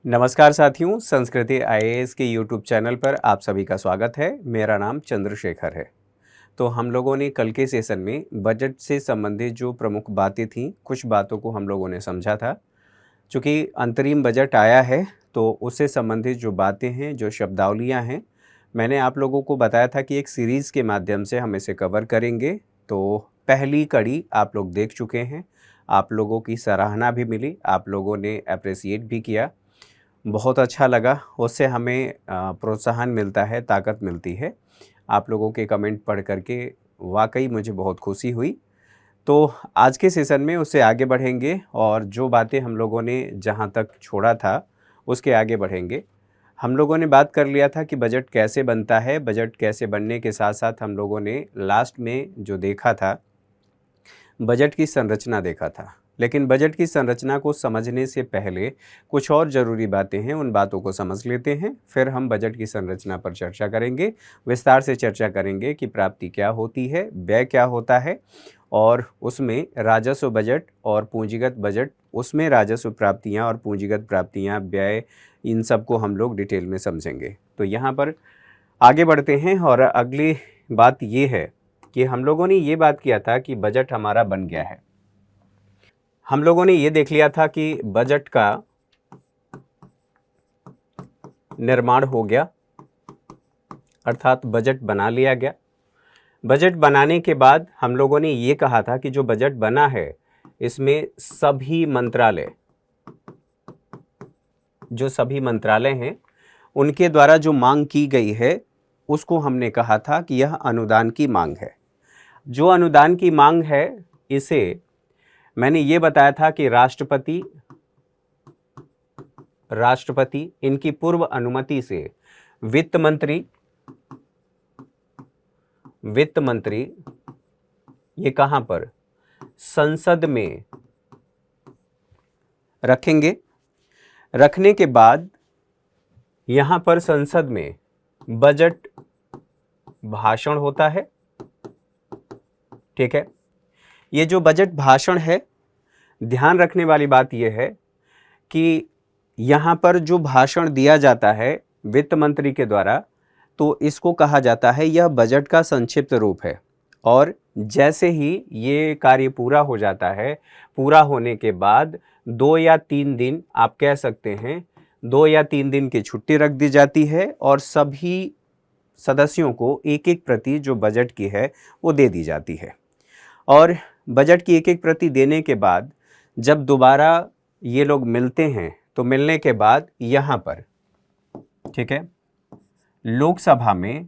नमस्कार साथियों, संस्कृति आईएएस के यूट्यूब चैनल पर आप सभी का स्वागत है। मेरा नाम चंद्रशेखर है। तो हम लोगों ने कल के सेशन में बजट से संबंधित जो प्रमुख बातें थीं, कुछ बातों को हम लोगों ने समझा था। चूँकि अंतरिम बजट आया है, तो उससे संबंधित जो बातें हैं, जो शब्दावलियाँ हैं, मैंने आप लोगों को बताया था कि एक सीरीज़ के माध्यम से हम इसे कवर करेंगे। तो पहली कड़ी आप लोग देख चुके हैं, आप लोगों की सराहना भी मिली, आप लोगों ने एप्रिशिएट भी किया, बहुत अच्छा लगा। उससे हमें प्रोत्साहन मिलता है, ताकत मिलती है। आप लोगों के कमेंट पढ़ कर के वाक़ई मुझे बहुत खुशी हुई। तो आज के सेशन में उससे आगे बढ़ेंगे और जो बातें हम लोगों ने जहाँ तक छोड़ा था, उसके आगे बढ़ेंगे। हम लोगों ने बात कर लिया था कि बजट कैसे बनता है, बजट कैसे बनने के साथ-साथ हम लोगों ने लास्ट में जो देखा था, बजट की संरचना देखा था। लेकिन बजट की संरचना को समझने से पहले कुछ और ज़रूरी बातें हैं, उन बातों को समझ लेते हैं, फिर हम बजट की संरचना पर चर्चा करेंगे। विस्तार से चर्चा करेंगे कि प्राप्ति क्या होती है, व्यय क्या होता है और उसमें राजस्व बजट और पूंजीगत बजट, उसमें राजस्व प्राप्तियाँ और पूंजीगत प्राप्तियाँ, व्यय, इन सब को हम लोग डिटेल में समझेंगे। तो यहाँ पर आगे बढ़ते हैं और अगली बात ये है कि हम लोगों ने ये बात किया था कि बजट हमारा बन गया है। हम लोगों ने ये देख लिया था कि बजट का निर्माण हो गया, अर्थात बजट बना लिया गया। बजट बनाने के बाद हम लोगों ने ये कहा था कि जो बजट बना है, इसमें सभी मंत्रालय हैं, उनके द्वारा जो मांग की गई है, उसको हमने कहा था कि यह अनुदान की मांग है। जो अनुदान की मांग है, इसे मैंने ये बताया था कि राष्ट्रपति इनकी पूर्व अनुमति से वित्त मंत्री ये कहां पर, संसद में रखेंगे। रखने के बाद यहां पर संसद में बजट भाषण होता है। ठीक है, ये जो बजट भाषण है, ध्यान रखने वाली बात यह है कि यहाँ पर जो भाषण दिया जाता है वित्त मंत्री के द्वारा, तो इसको कहा जाता है यह बजट का संक्षिप्त रूप है। और जैसे ही ये कार्य पूरा हो जाता है, पूरा होने के बाद 2 या 3 दिन, आप कह सकते हैं 2 या 3 दिन की छुट्टी रख दी जाती है और सभी सदस्यों को एक एक प्रति जो बजट की है वो दे दी जाती है। और बजट की एक एक प्रति देने के बाद जब दोबारा ये लोग मिलते हैं, तो मिलने के बाद यहाँ पर, ठीक है, लोकसभा में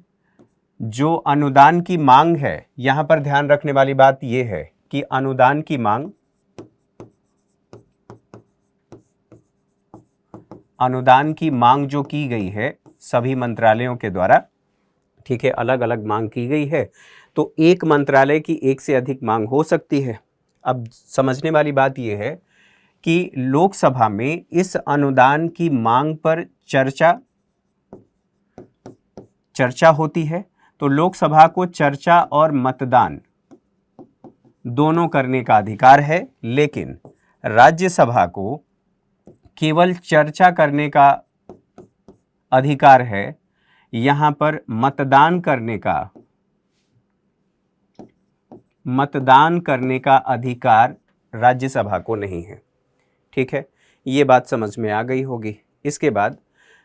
जो अनुदान की मांग है, यहाँ पर ध्यान रखने वाली बात ये है कि अनुदान की मांग जो की गई है सभी मंत्रालयों के द्वारा, ठीक है, अलग अलग मांग की गई है, तो एक मंत्रालय की एक से अधिक मांग हो सकती है। अब समझने वाली बात यह है कि लोकसभा में इस अनुदान की मांग पर चर्चा होती है। तो लोकसभा को चर्चा और मतदान दोनों करने का अधिकार है, लेकिन राज्यसभा को केवल चर्चा करने का अधिकार है। यहाँ पर मतदान करने का अधिकार राज्यसभा को नहीं है। ठीक है, ये बात समझ में आ गई होगी। इसके बाद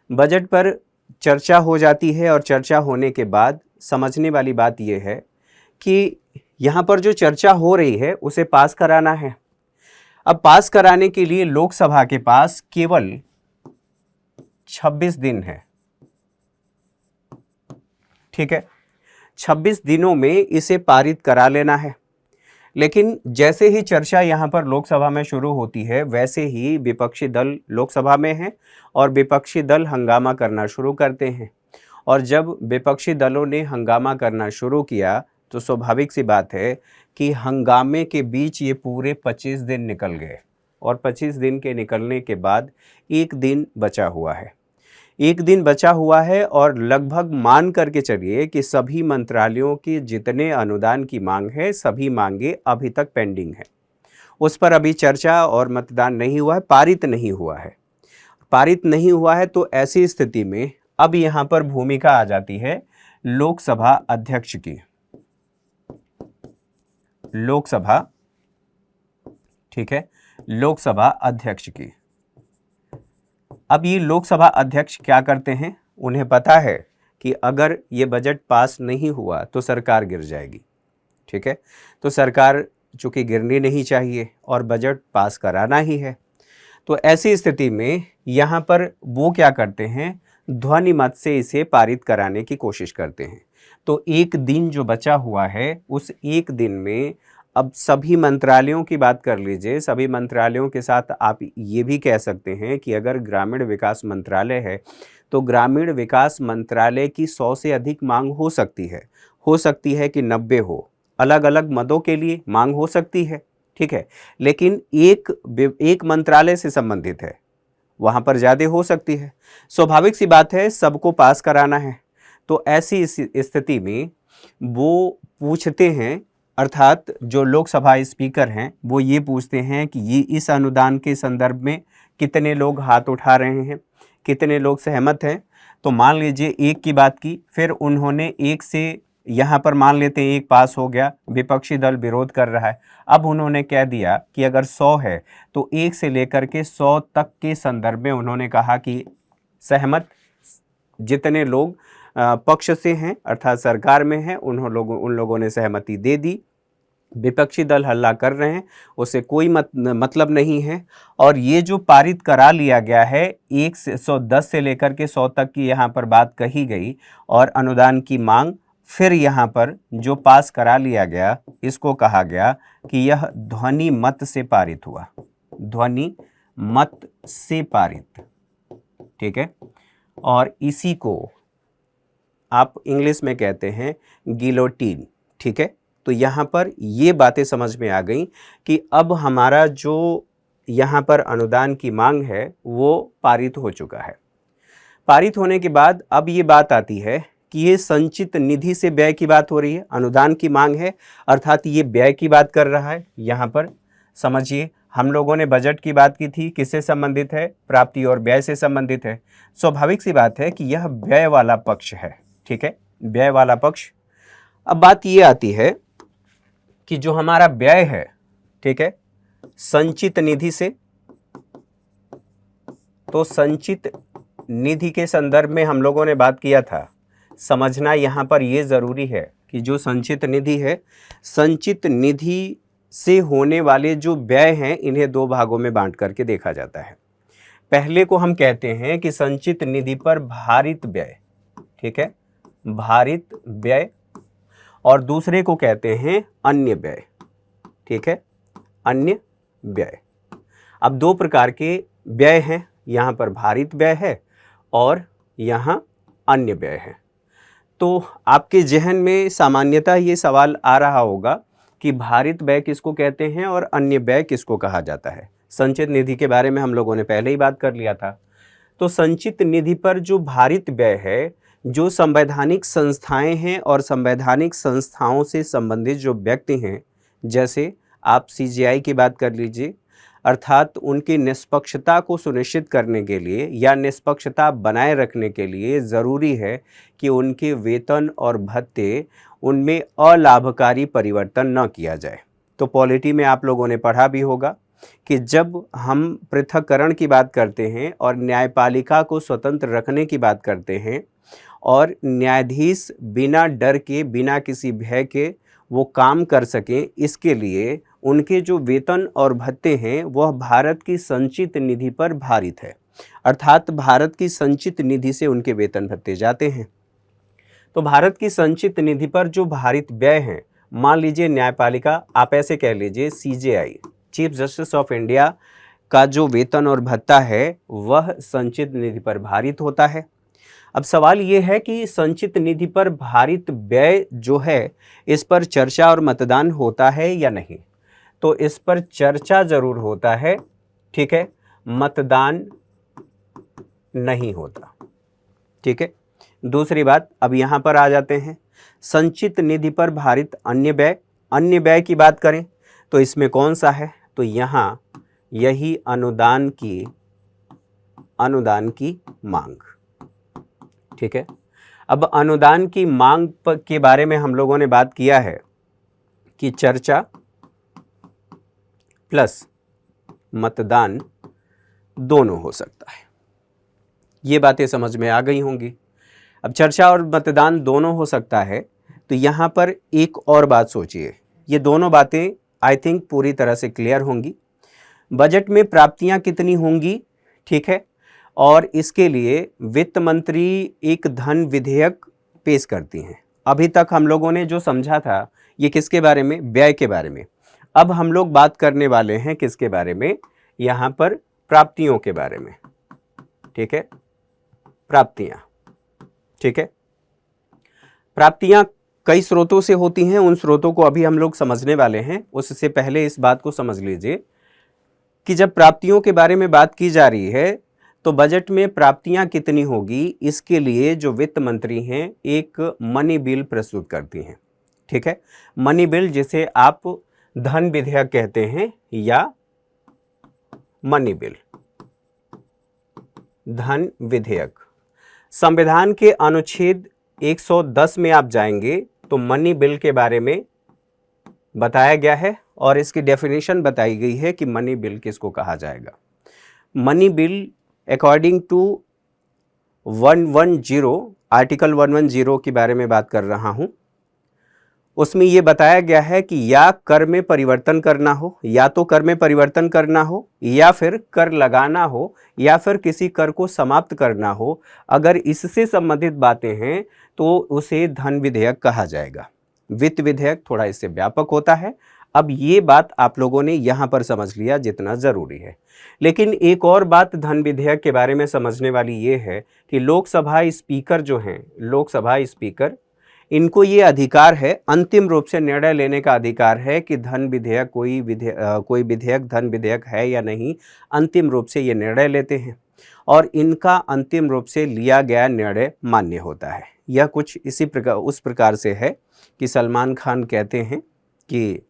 बजट पर चर्चा हो जाती है और चर्चा होने के बाद समझने वाली बात यह है कि यहाँ पर जो चर्चा हो रही है उसे पास कराना है। अब पास कराने के लिए लोकसभा के पास केवल 26 दिन है। ठीक है, 26 दिनों में इसे पारित करा लेना है। लेकिन जैसे ही चर्चा यहाँ पर लोकसभा में शुरू होती है, वैसे ही विपक्षी दल लोकसभा में हैं और विपक्षी दल हंगामा करना शुरू करते हैं। और जब विपक्षी दलों ने हंगामा करना शुरू किया, तो स्वाभाविक सी बात है कि हंगामे के बीच ये पूरे 25 दिन निकल गए और 25 दिन के निकलने के बाद एक दिन बचा हुआ है। एक दिन बचा हुआ है और लगभग मान करके चलिए कि सभी मंत्रालयों की जितने अनुदान की मांग है, सभी मांगे अभी तक पेंडिंग है। उस पर अभी चर्चा और मतदान नहीं हुआ है, पारित नहीं हुआ है। पारित नहीं हुआ है, तो ऐसी स्थिति में अब यहाँ पर भूमिका आ जाती है लोकसभा अध्यक्ष की। लोकसभा, ठीक है, लोकसभा अध्यक्ष की। अब ये लोकसभा अध्यक्ष क्या करते हैं? उन्हें पता है कि अगर ये बजट पास नहीं हुआ तो सरकार गिर जाएगी, ठीक है। तो सरकार चूंकि गिरनी नहीं चाहिए और बजट पास कराना ही है, तो ऐसी स्थिति में यहाँ पर वो क्या करते हैं, ध्वनि मत से इसे पारित कराने की कोशिश करते हैं। तो एक दिन जो बचा हुआ है, उस एक दिन में अब सभी मंत्रालयों की बात कर लीजिए। सभी मंत्रालयों के साथ आप ये भी कह सकते हैं कि अगर ग्रामीण विकास मंत्रालय है तो ग्रामीण विकास मंत्रालय की 100 से अधिक मांग हो सकती है कि 90 हो, अलग अलग मदों के लिए मांग हो सकती है, ठीक है। लेकिन एक मंत्रालय से संबंधित है, वहाँ पर ज़्यादा हो सकती है। स्वाभाविक सी बात है, सबको पास कराना है। तो ऐसी स्थिति में वो पूछते हैं, अर्थात जो लोकसभा स्पीकर हैं वो ये पूछते हैं कि ये इस अनुदान के संदर्भ में कितने लोग हाथ उठा रहे हैं, कितने लोग सहमत हैं। तो मान लीजिए एक की बात की, फिर उन्होंने एक से, यहाँ पर मान लेते हैं एक पास हो गया, विपक्षी दल विरोध कर रहा है। अब उन्होंने कह दिया कि अगर 100 है तो 1 से लेकर के 100 तक के संदर्भ में उन्होंने कहा कि सहमत जितने लोग पक्ष से हैं अर्थात सरकार में हैं उन लोगों ने सहमति दे दी। विपक्षी दल हल्ला कर रहे हैं, उससे कोई मतलब नहीं है। और ये जो पारित करा लिया गया है, 110 से लेकर के 100 तक की यहाँ पर बात कही गई और अनुदान की मांग, फिर यहाँ पर जो पास करा लिया गया इसको कहा गया कि यह ध्वनि मत से पारित हुआ। ध्वनि मत से पारित, ठीक है। और इसी को आप इंग्लिश में कहते हैं गिलोटीन, ठीक है। तो यहाँ पर ये बातें समझ में आ गई कि अब हमारा जो यहाँ पर अनुदान की मांग है वो पारित हो चुका है। पारित होने के बाद अब ये बात आती है कि ये संचित निधि से व्यय की बात हो रही है। अनुदान की मांग है अर्थात ये व्यय की बात कर रहा है। यहाँ पर समझिए, हम लोगों ने बजट की बात की थी, किससे संबंधित है? प्राप्ति और व्यय से संबंधित है। स्वाभाविक सी बात है कि यह व्यय वाला पक्ष है, ठीक है, व्यय वाला पक्ष। अब बात ये आती है कि जो हमारा व्यय है, ठीक है, संचित निधि से, तो संचित निधि के संदर्भ में हम लोगों ने बात किया था। समझना यहाँ पर ये ज़रूरी है कि जो संचित निधि है, संचित निधि से होने वाले जो व्यय हैं इन्हें दो भागों में बांट करके देखा जाता है। पहले को हम कहते हैं कि संचित निधि पर भारित व्यय, ठीक है, भारित व्यय, और दूसरे को कहते हैं अन्य व्यय, ठीक है, अन्य व्यय। अब दो प्रकार के व्यय हैं, यहाँ पर भारित व्यय है और यहाँ अन्य व्यय है। तो आपके जहन में सामान्यतः ये सवाल आ रहा होगा कि भारित व्यय किसको कहते हैं और अन्य व्यय किसको कहा जाता है। संचित निधि के बारे में हम लोगों ने पहले ही बात कर लिया था। तो संचित निधि पर जो भारित व्यय है, जो संवैधानिक संस्थाएं हैं और संवैधानिक संस्थाओं से संबंधित जो व्यक्ति हैं, जैसे आप सीजेआई की बात कर लीजिए, अर्थात उनकी निष्पक्षता को सुनिश्चित करने के लिए या निष्पक्षता बनाए रखने के लिए ज़रूरी है कि उनके वेतन और भत्ते उनमें अलाभकारी परिवर्तन न किया जाए। तो पॉलिटी में आप लोगों ने पढ़ा भी होगा कि जब हम पृथक्करण की बात करते हैं और न्यायपालिका को स्वतंत्र रखने की बात करते हैं और न्यायाधीश बिना डर के, बिना किसी भय के वो काम कर सकें, इसके लिए उनके जो वेतन और भत्ते हैं वह भारत की संचित निधि पर भारित है, अर्थात भारत की संचित निधि से उनके वेतन भत्ते जाते हैं। तो भारत की संचित निधि पर जो भारित व्यय हैं, मान लीजिए न्यायपालिका, आप ऐसे कह लीजिए CJI, chief justice of India का जो वेतन और भत्ता है वह संचित निधि पर भारित होता है। अब सवाल ये है कि संचित निधि पर भारित व्यय जो है, इस पर चर्चा और मतदान होता है या नहीं? तो इस पर चर्चा जरूर होता है, ठीक है, मतदान नहीं होता, ठीक है। दूसरी बात, अब यहाँ पर आ जाते हैं संचित निधि पर भारित अन्य व्यय। अन्य व्यय की बात करें तो इसमें कौन सा है? तो यहाँ यही अनुदान की अनुदान की मांग। ठीक है, अब अनुदान की मांग के बारे में हम लोगों ने बात किया है कि चर्चा प्लस मतदान दोनों हो सकता है। ये बातें समझ में आ गई होंगी। अब चर्चा और मतदान दोनों हो सकता है, तो यहाँ पर एक और बात सोचिए। ये दोनों बातें आई थिंक पूरी तरह से क्लियर होंगी। बजट में प्राप्तियां कितनी होंगी, ठीक है, और इसके लिए वित्त मंत्री एक धन विधेयक पेश करती हैं। अभी तक हम लोगों ने जो समझा था ये किसके बारे में, व्यय के बारे में। अब हम लोग बात करने वाले हैं किसके बारे में, यहाँ पर प्राप्तियों के बारे में। ठीक है, प्राप्तियां। ठीक है, प्राप्तियां कई स्रोतों से होती हैं, उन स्रोतों को अभी हम लोग समझने वाले हैं। उससे पहले इस बात को समझ लीजिए कि जब प्राप्तियों के बारे में बात की जा रही है तो बजट में प्राप्तियां कितनी होगी, इसके लिए जो वित्त मंत्री हैं एक मनी बिल प्रस्तुत करती हैं। ठीक है, मनी बिल जिसे आप धन विधेयक कहते हैं या मनी बिल, धन विधेयक। संविधान के अनुच्छेद 110 में आप जाएंगे तो मनी बिल के बारे में बताया गया है और इसकी डेफिनेशन बताई गई है कि मनी बिल किसको कहा जाएगा। Money bill according to 110 article 110 के बारे में बात कर रहा हूं। उसमें यह बताया गया है कि या कर में परिवर्तन करना हो, या तो कर में परिवर्तन करना हो, या फिर कर लगाना हो, या फिर किसी कर को समाप्त करना हो। अगर इससे संबंधित बातें हैं तो उसे धन विधेयक कहा जाएगा। वित्त विधेयक थोड़ा इससे व्यापक होता है। अब ये बात आप लोगों ने यहाँ पर समझ लिया जितना ज़रूरी है। लेकिन एक और बात धन विधेयक के बारे में समझने वाली ये है कि लोकसभा स्पीकर जो हैं, लोकसभा स्पीकर, इनको ये अधिकार है, अंतिम रूप से निर्णय लेने का अधिकार है कि धन विधेयक कोई विधेयक धन विधेयक है या नहीं। अंतिम रूप से ये निर्णय लेते हैं और इनका अंतिम रूप से लिया गया निर्णय मान्य होता है। यह कुछ इसी प्रकार उस प्रकार से है कि सलमान खान कहते हैं कि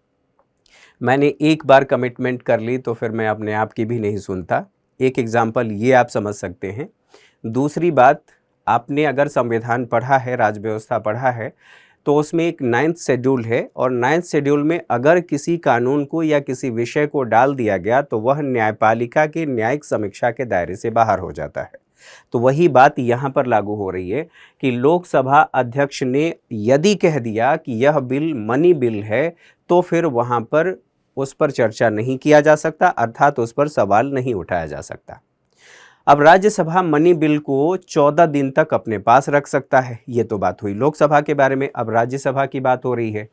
मैंने एक बार कमिटमेंट कर ली तो फिर मैं अपने आप की भी नहीं सुनता। एक एग्जाम्पल ये आप समझ सकते हैं। दूसरी बात, आपने अगर संविधान पढ़ा है, राज्य व्यवस्था पढ़ा है, तो उसमें एक 9th शेड्यूल है और 9th शेड्यूल में अगर किसी कानून को या किसी विषय को डाल दिया गया तो वह न्यायपालिका की न्यायिक समीक्षा के दायरे से बाहर हो जाता है। तो वही बात यहाँ पर लागू हो रही है कि लोकसभा अध्यक्ष ने यदि कह दिया कि यह बिल मनी बिल है तो फिर वहाँ पर उस पर चर्चा नहीं किया जा सकता, अर्थात उस पर सवाल नहीं उठाया जा सकता। अब राज्यसभा मनी बिल को 14 दिन तक अपने पास रख सकता है। ये तो बात हुई लोकसभा के बारे में। अब राज्यसभा की बात हो रही है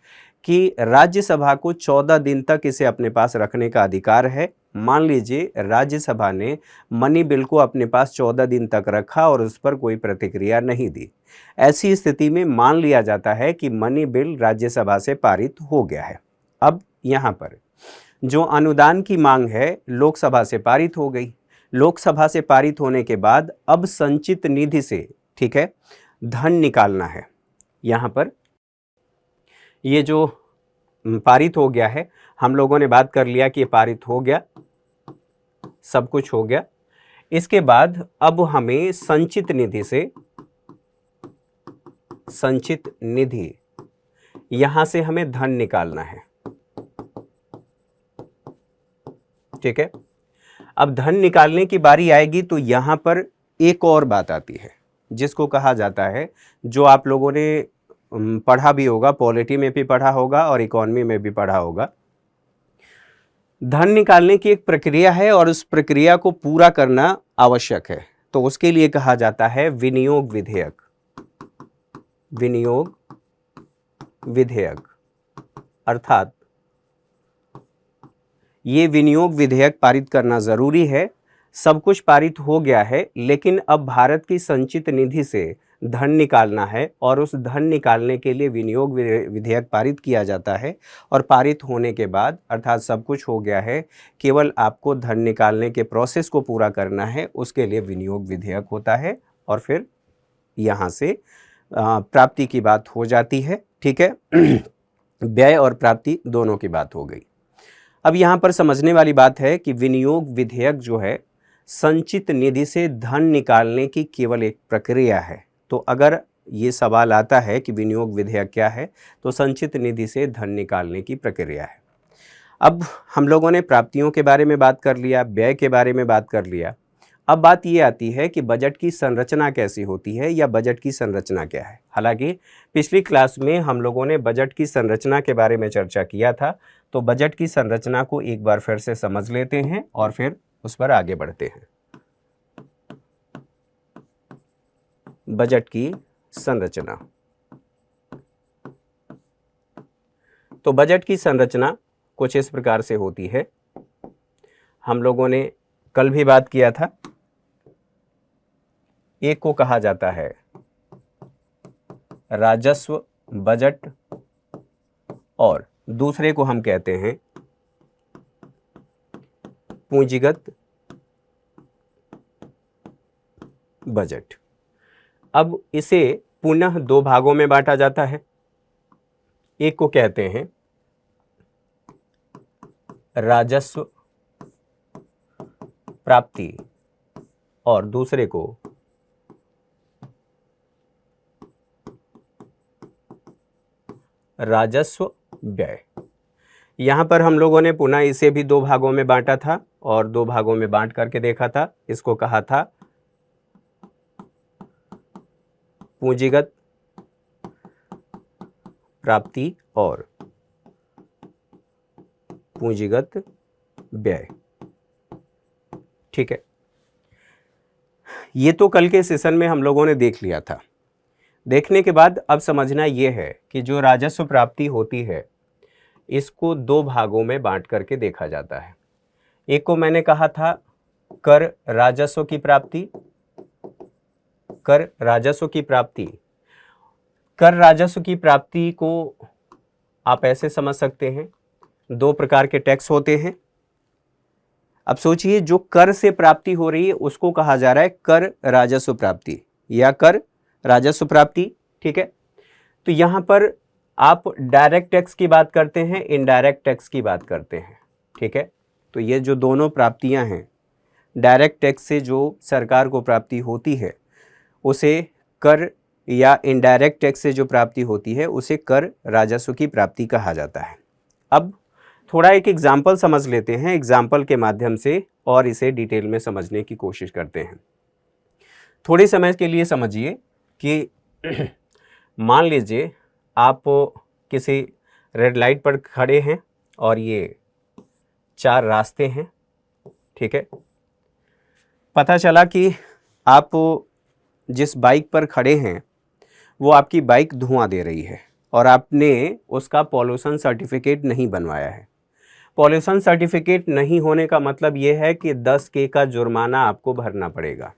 कि राज्यसभा को 14 दिन तक इसे अपने पास रखने का अधिकार है। मान लीजिए राज्यसभा ने मनी बिल को अपने पास 14 दिन तक रखा और उस पर कोई प्रतिक्रिया नहीं दी। ऐसी स्थिति में मान लिया जाता है कि मनी बिल राज्यसभा से पारित हो गया है। अब यहाँ पर जो अनुदान की मांग है लोकसभा से पारित हो गई। लोकसभा से पारित होने के बाद अब संचित निधि से, ठीक है, धन निकालना है। यहाँ पर ये जो पारित हो गया है, हम लोगों ने बात कर लिया कि ये पारित हो गया, सब कुछ हो गया। इसके बाद अब हमें संचित निधि से, संचित निधि, यहां से हमें धन निकालना है। ठीक है, अब धन निकालने की बारी आएगी तो यहां पर एक और बात आती है जिसको कहा जाता है, जो आप लोगों ने पढ़ा भी होगा, पॉलिटी में भी पढ़ा होगा और इकोनॉमी में भी पढ़ा होगा। धन निकालने की एक प्रक्रिया है और उस प्रक्रिया को पूरा करना आवश्यक है, तो उसके लिए कहा जाता है विनियोग विधेयक। विनियोग विधेयक, अर्थात ये विनियोग विधेयक पारित करना जरूरी है। सब कुछ पारित हो गया है, लेकिन अब भारत की संचित निधि से धन निकालना है और उस धन निकालने के लिए विनियोग विधेयक पारित किया जाता है। और पारित होने के बाद, अर्थात सब कुछ हो गया है, केवल आपको धन निकालने के प्रोसेस को पूरा करना है, उसके लिए विनियोग विधेयक होता है। और फिर यहाँ से प्राप्ति की बात हो जाती है। ठीक है, व्यय और प्राप्ति दोनों की बात हो गई। अब यहाँ पर समझने वाली बात है कि विनियोग विधेयक जो है संचित निधि से धन निकालने की केवल एक प्रक्रिया है। तो अगर ये सवाल आता है कि विनियोग विधेयक क्या है, तो संचित निधि से धन निकालने की प्रक्रिया है। अब हम लोगों ने प्राप्तियों के बारे में बात कर लिया, व्यय के बारे में बात कर लिया। अब बात ये आती है कि बजट की संरचना कैसी होती है या बजट की संरचना क्या है। हालांकि पिछली क्लास में हम लोगों ने बजट की संरचना के बारे में चर्चा किया था, तो बजट की संरचना को एक बार फिर से समझ लेते हैं और फिर उस पर आगे बढ़ते हैं। बजट की संरचना। तो बजट की संरचना कुछ इस प्रकार से होती है। हम लोगों ने कल भी बात किया था। एक को कहा जाता है राजस्व बजट और दूसरे को हम कहते हैं पूंजीगत बजट। अब इसे पुनः दो भागों में बांटा जाता है। एक को कहते हैं राजस्व प्राप्ति और दूसरे को राजस्व व्यय। यहाँ पर हम लोगों ने पुनः इसे भी दो भागों में बांटा था और दो भागों में बांट करके देखा था। इसको कहा था पूंजीगत प्राप्ति और पूंजीगत व्यय। ठीक है, ये तो कल के सेशन में हम लोगों ने देख लिया था। देखने के बाद अब समझना ये है कि जो राजस्व प्राप्ति होती है इसको दो भागों में बांट करके देखा जाता है। एक को मैंने कहा था कर राजस्व की प्राप्ति। कर राजस्व की प्राप्ति, कर राजस्व की प्राप्ति को आप ऐसे समझ सकते हैं, दो प्रकार के टैक्स होते हैं। अब सोचिए, जो कर से प्राप्ति हो रही है उसको कहा जा रहा है कर राजस्व प्राप्ति या कर राजस्व प्राप्ति। ठीक है, तो यहां पर आप डायरेक्ट टैक्स की बात करते हैं, इनडायरेक्ट टैक्स की बात करते हैं। ठीक है, तो ये जो दोनों प्राप्तियां हैं, डायरेक्ट टैक्स से जो सरकार को प्राप्ति होती है उसे कर, या इनडायरेक्ट टैक्स से जो प्राप्ति होती है उसे कर राजस्व की प्राप्ति कहा जाता है। अब थोड़ा एक एग्जाम्पल समझ लेते हैं, एग्जाम्पल के माध्यम से और इसे डिटेल में समझने की कोशिश करते हैं। थोड़े समय के लिए समझिए कि मान लीजिए आप किसी रेड लाइट पर खड़े हैं और ये चार रास्ते हैं। ठीक है, पता चला कि आप जिस बाइक पर खड़े हैं वो आपकी बाइक धुआं दे रही है और आपने उसका पॉल्यूशन सर्टिफिकेट नहीं बनवाया है। पॉल्यूशन सर्टिफिकेट नहीं होने का मतलब ये है कि 10K का जुर्माना आपको भरना पड़ेगा।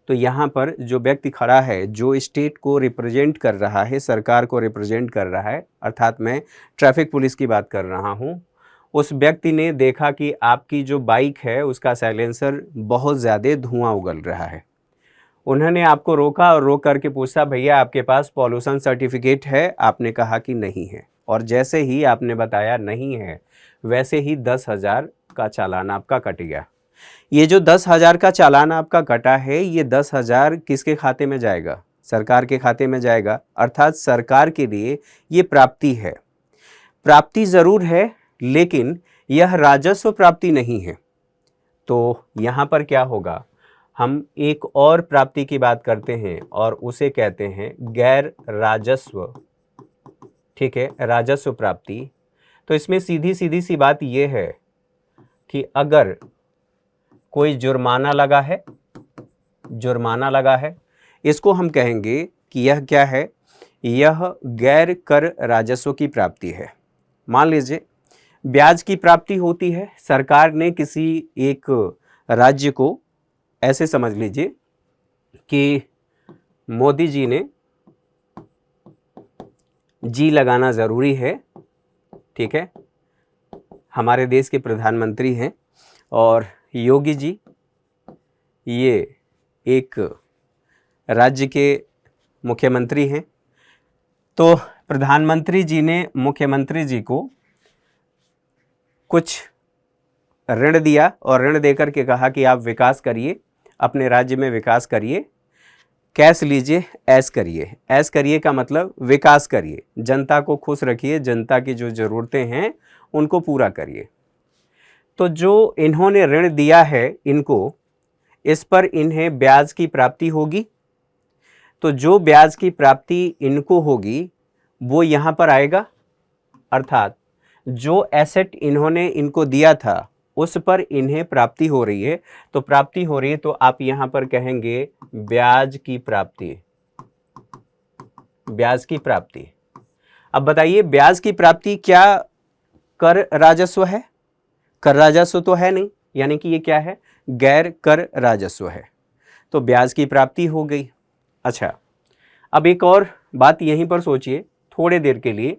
तो यहाँ पर जो व्यक्ति खड़ा है, जो स्टेट को रिप्रेजेंट कर रहा है, सरकार को रिप्रेजेंट कर रहा है, अर्थात मैं ट्रैफिक पुलिस की बात कर रहा हूँ, उस व्यक्ति ने देखा कि आपकी जो बाइक है उसका साइलेंसर बहुत ज़्यादा धुआं उगल रहा है। उन्होंने आपको रोका और रोक करके पूछा, भैया आपके पास पॉल्यूशन सर्टिफिकेट है? आपने कहा कि नहीं है, और जैसे ही आपने बताया नहीं है वैसे ही 10,000 का चालान आपका कट गया। ये जो 10,000 का चालान आपका कटा है, ये 10,000 किसके खाते में जाएगा? सरकार के खाते में जाएगा। अर्थात सरकार के लिए ये प्राप्ति है। प्राप्ति ज़रूर है लेकिन यह राजस्व प्राप्ति नहीं है। तो यहाँ पर क्या होगा, हम एक और प्राप्ति की बात करते हैं और उसे कहते हैं गैर राजस्व। ठीक है, राजस्व प्राप्ति। तो इसमें सीधी सीधी सी बात यह है कि अगर कोई जुर्माना लगा है, जुर्माना लगा है, इसको हम कहेंगे कि यह क्या है, यह गैर कर राजस्व की प्राप्ति है। मान लीजिए ब्याज की प्राप्ति होती है। सरकार ने किसी एक राज्य को, ऐसे समझ लीजिए कि मोदी जी ने जी लगाना ज़रूरी है। ठीक है, हमारे देश के प्रधानमंत्री हैं और योगी जी ये एक राज्य के मुख्यमंत्री हैं। तो प्रधानमंत्री जी ने मुख्यमंत्री जी को कुछ ऋण दिया और ऋण देकर के कहा कि आप विकास करिए, अपने राज्य में विकास करिए, कैश लीजिए, ऐश करिए। ऐश करिए का मतलब विकास करिए, जनता को खुश रखिए, जनता की जो ज़रूरतें हैं उनको पूरा करिए। तो जो इन्होंने ऋण दिया है इनको, इस पर इन्हें ब्याज की प्राप्ति होगी। तो जो ब्याज की प्राप्ति इनको होगी वो यहाँ पर आएगा, अर्थात जो एसेट इन्होंने इनको दिया था उस पर इन्हें प्राप्ति हो रही है। तो प्राप्ति हो रही है तो आप यहाँ पर कहेंगे ब्याज की प्राप्ति, ब्याज की प्राप्ति। अब बताइए ब्याज की प्राप्ति क्या कर राजस्व है? कर राजस्व तो है नहीं, यानी कि ये क्या है? गैर कर राजस्व है। तो ब्याज की प्राप्ति हो गई। अच्छा, अब एक और बात यहीं पर सोचिए थोड़े देर के लिए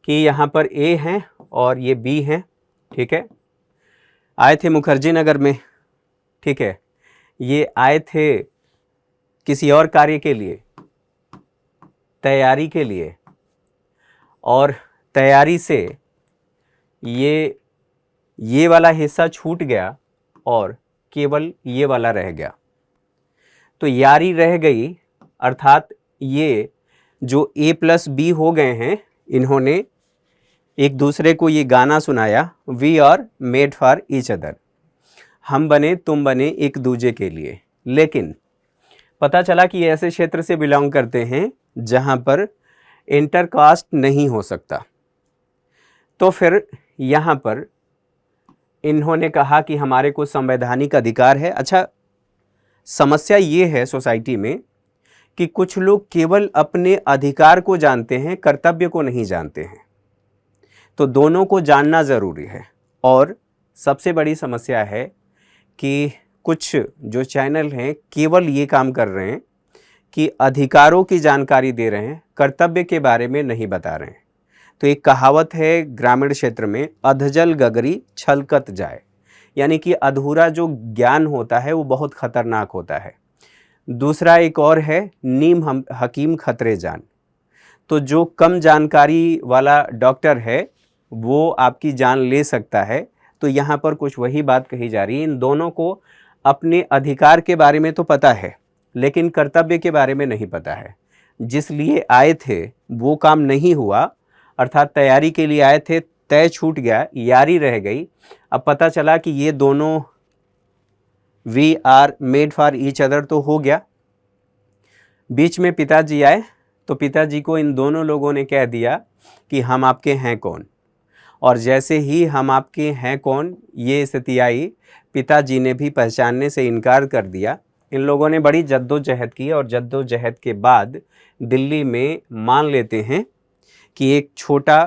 कि यहाँ पर ए हैं और ये बी हैं, ठीक है। आए थे मुखर्जी नगर में, ठीक है, ये आए थे किसी और कार्य के लिए, तैयारी के लिए, और तैयारी से ये वाला हिस्सा छूट गया और केवल ये वाला रह गया। तो यारी रह गई, अर्थात ये जो ए प्लस बी हो गए हैं, इन्होंने एक दूसरे को ये गाना सुनाया, we are made for each other, हम बने तुम बने एक दूजे के लिए। लेकिन पता चला कि ये ऐसे क्षेत्र से बिलोंग करते हैं जहाँ पर इंटरकास्ट नहीं हो सकता। तो फिर यहाँ पर इन्होंने कहा कि हमारे को संवैधानिक अधिकार है। अच्छा, समस्या ये है सोसाइटी में कि कुछ लोग केवल अपने अधिकार को जानते हैं, कर्तव्य को नहीं जानते हैं। तो दोनों को जानना ज़रूरी है। और सबसे बड़ी समस्या है कि कुछ जो चैनल हैं केवल ये काम कर रहे हैं कि अधिकारों की जानकारी दे रहे हैं, कर्तव्य के बारे में नहीं बता रहे हैं। तो एक कहावत है ग्रामीण क्षेत्र में, अधजल गगरी छलकत जाए, यानी कि अधूरा जो ज्ञान होता है वो बहुत खतरनाक होता है। दूसरा एक और है, नीम हम हकीम खतरे जान। तो जो कम जानकारी वाला डॉक्टर है वो आपकी जान ले सकता है। तो यहाँ पर कुछ वही बात कही जा रही है, इन दोनों को अपने अधिकार के बारे में तो पता है लेकिन कर्तव्य के बारे में नहीं पता है। जिस लिए आए थे वो काम नहीं हुआ, अर्थात तैयारी के लिए आए थे, तय छूट गया, यारी रह गई। अब पता चला कि ये दोनों we are made for each other तो हो गया। बीच में पिताजी आए तो पिताजी को इन दोनों लोगों ने कह दिया कि हम आपके हैं कौन। और जैसे ही हम आपके हैं कौन ये स्थिति आई, पिताजी ने भी पहचानने से इनकार कर दिया। इन लोगों ने बड़ी जद्दोजहद की और जद्दोजहद के बाद दिल्ली में मान लेते हैं कि एक छोटा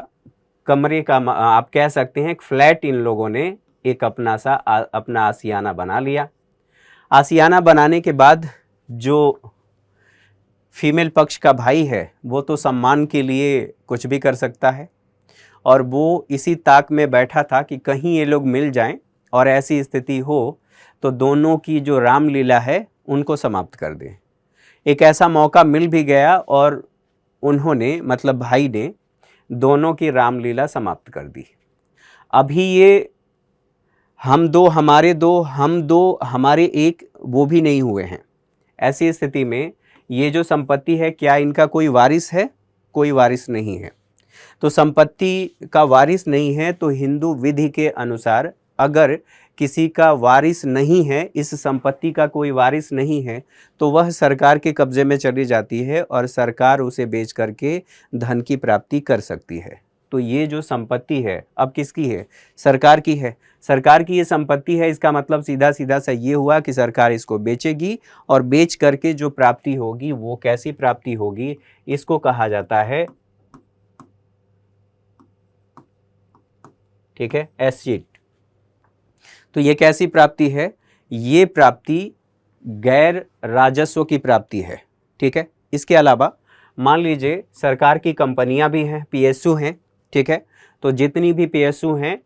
कमरे का, आप कह सकते हैं एक फ्लैट, इन लोगों ने एक अपना आशियाना बना लिया। आशियाना बनाने के बाद जो फीमेल पक्ष का भाई है वो तो सम्मान के लिए कुछ भी कर सकता है, और वो इसी ताक में बैठा था कि कहीं ये लोग मिल जाएं और ऐसी स्थिति हो तो दोनों की जो रामलीला है उनको समाप्त कर दें। एक ऐसा मौका मिल भी गया और उन्होंने, मतलब भाई ने, दोनों की रामलीला समाप्त कर दी। अभी ये हम दो हमारे दो, हम दो हमारे एक, वो भी नहीं हुए हैं। ऐसी स्थिति में ये जो संपत्ति है, क्या इनका कोई वारिस है? कोई वारिस नहीं है। तो संपत्ति का वारिस नहीं है तो हिंदू विधि के अनुसार अगर किसी का वारिस नहीं है, इस संपत्ति का कोई वारिस नहीं है, तो वह सरकार के कब्जे में चली जाती है और सरकार उसे बेच करके धन की प्राप्ति कर सकती है। तो ये जो संपत्ति है अब किसकी है? सरकार की है। सरकार की ये संपत्ति है, इसका मतलब सीधा सीधा सा ये हुआ कि सरकार इसको बेचेगी और बेच करके जो प्राप्ति होगी वो कैसी प्राप्ति होगी? इसको कहा जाता है, ठीक है, एसेट। तो ये कैसी प्राप्ति है? ये प्राप्ति गैर राजस्व की प्राप्ति है, ठीक है। इसके अलावा मान लीजिए सरकार की कंपनियां भी हैं, पीएसयू हैं, ठीक है। तो जितनी भी पीएसयू हैं,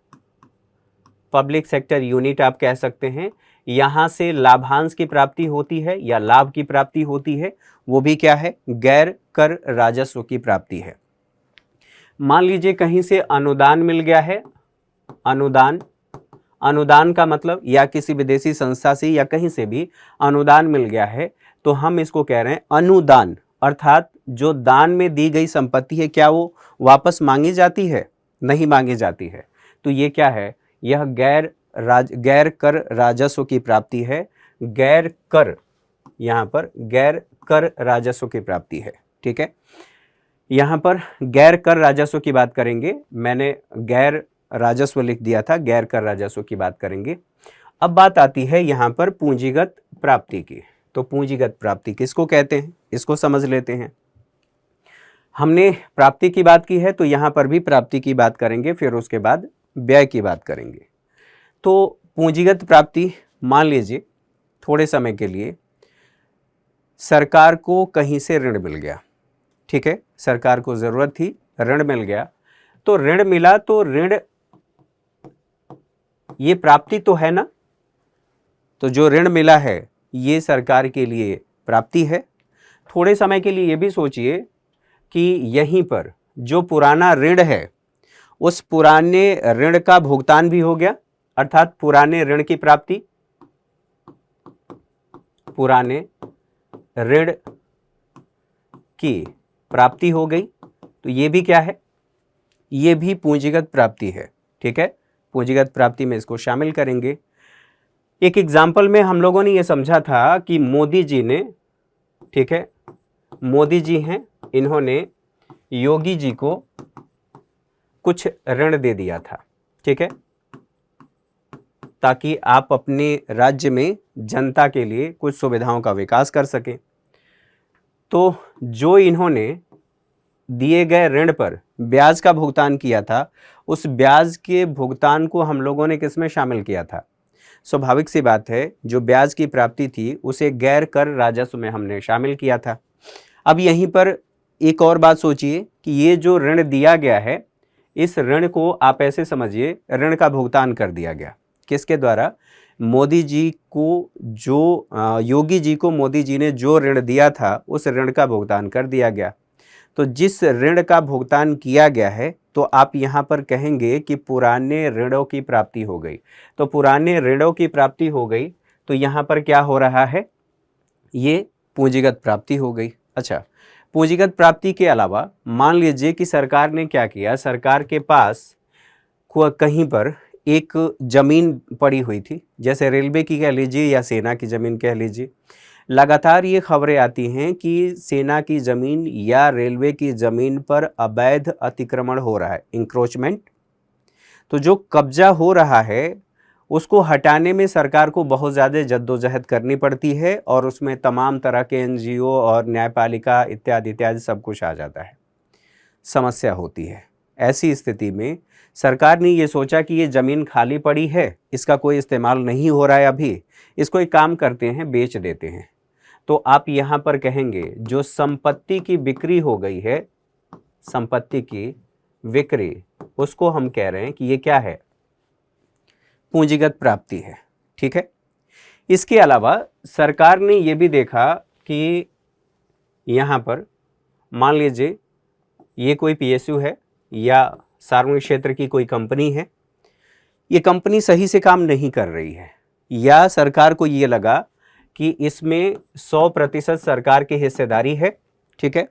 पब्लिक सेक्टर यूनिट आप कह सकते हैं, यहाँ से लाभांश की प्राप्ति होती है या लाभ की प्राप्ति होती है, वो भी क्या है? गैर कर राजस्व की प्राप्ति है। मान लीजिए कहीं से अनुदान मिल गया है, अनुदान अनुदान का मतलब या किसी विदेशी संस्था से या कहीं से भी अनुदान मिल गया है तो हम इसको कह रहे हैं अनुदान। अर्थात जो दान में दी गई संपत्ति है क्या वो वापस मांगी जाती है? नहीं मांगी जाती है। तो ये क्या है? यह गैर कर राजस्व की प्राप्ति है। गैर कर, यहाँ पर गैर कर राजस्व की प्राप्ति है। ठीक है, यहाँ पर गैर कर राजस्व की बात करेंगे। मैंने गैर राजस्व लिख दिया था, गैर कर राजस्व की बात करेंगे। अब बात आती है यहाँ पर पूंजीगत प्राप्ति की। तो पूंजीगत प्राप्ति किसको कहते हैं, इसको समझ लेते हैं। हमने प्राप्ति की बात की है तो यहाँ पर भी प्राप्ति की बात करेंगे, फिर उसके बाद व्यय की बात करेंगे। तो पूंजीगत प्राप्ति, मान लीजिए थोड़े समय के लिए सरकार को कहीं से ऋण मिल गया। ठीक है, सरकार को ज़रूरत थी, ऋण मिल गया। तो ऋण मिला तो ऋण, ये प्राप्ति तो है ना। तो जो ऋण मिला है ये सरकार के लिए प्राप्ति है। थोड़े समय के लिए ये भी सोचिए कि यहीं पर जो पुराना ऋण है उस पुराने ऋण का भुगतान भी हो गया, अर्थात पुराने ऋण की प्राप्ति, पुराने ऋण की प्राप्ति हो गई। तो ये भी क्या है? ये भी पूंजीगत प्राप्ति है। ठीक है, पूंजीगत प्राप्ति में इसको शामिल करेंगे। एक एग्जाम्पल में हम लोगों ने ये समझा था कि मोदी जी ने, ठीक है, मोदी जी हैं, इन्होंने योगी जी को कुछ ऋण दे दिया था। ठीक है, ताकि आप अपने राज्य में जनता के लिए कुछ सुविधाओं का विकास कर सकें। तो जो इन्होंने दिए गए ऋण पर ब्याज का भुगतान किया था, उस ब्याज के भुगतान को हम लोगों ने किस में शामिल किया था? स्वाभाविक सी बात है, जो ब्याज की प्राप्ति थी उसे गैर कर राजस्व में हमने शामिल किया था। अब यहीं पर एक और बात सोचिए कि ये जो ऋण दिया गया है, इस ऋण को आप ऐसे समझिए, ऋण का भुगतान कर दिया गया। किसके द्वारा? मोदी जी को, जो योगी जी को मोदी जी ने जो ऋण दिया था उस ऋण का भुगतान कर दिया गया। तो जिस ऋण का भुगतान किया गया है तो आप यहाँ पर कहेंगे कि पुराने ऋणों की प्राप्ति हो गई। तो पुराने ऋणों की प्राप्ति हो गई तो यहाँ पर क्या हो रहा है? ये पूंजीगत प्राप्ति हो गई। अच्छा, पूंजीगत प्राप्ति के अलावा मान लीजिए कि सरकार ने क्या किया, सरकार के पास कहीं पर एक ज़मीन पड़ी हुई थी, जैसे रेलवे की कह लीजिए या सेना की ज़मीन कह लीजिए। लगातार ये खबरें आती हैं कि सेना की ज़मीन या रेलवे की ज़मीन पर अवैध अतिक्रमण हो रहा है, इंक्रोचमेंट। तो जो कब्जा हो रहा है उसको हटाने में सरकार को बहुत ज़्यादा जद्दोजहद करनी पड़ती है और उसमें तमाम तरह के एनजीओ और न्यायपालिका इत्यादि इत्यादि सब कुछ आ जाता है, समस्या होती है। ऐसी स्थिति में सरकार ने ये सोचा कि ये ज़मीन खाली पड़ी है, इसका कोई इस्तेमाल नहीं हो रहा है अभी, इसको एक काम करते हैं, बेच देते हैं। तो आप यहाँ पर कहेंगे जो संपत्ति की बिक्री हो गई है, संपत्ति की बिक्री, उसको हम कह रहे हैं कि ये क्या है? पूंजीगत प्राप्ति है। ठीक है, इसके अलावा सरकार ने ये भी देखा कि यहाँ पर मान लीजिए ये कोई पीएसयू है या सार्वजनिक क्षेत्र की कोई कंपनी है, ये कंपनी सही से काम नहीं कर रही है, या सरकार को ये लगा कि इसमें 100% सरकार की हिस्सेदारी है। ठीक है,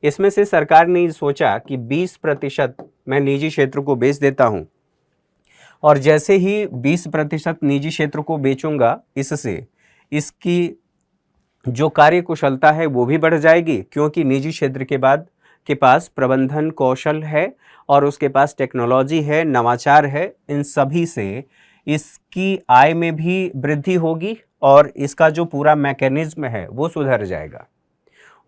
इसमें से सरकार ने सोचा कि 20% मैं निजी क्षेत्र को बेच देता हूँ, और जैसे ही 20% निजी क्षेत्र को बेचूंगा, इससे इसकी जो कार्यकुशलता है वो भी बढ़ जाएगी, क्योंकि निजी क्षेत्र के पास प्रबंधन कौशल है और उसके पास टेक्नोलॉजी है, नवाचार है। इन सभी से इसकी आय में भी वृद्धि होगी और इसका जो पूरा मैकेनिज्म है वो सुधर जाएगा।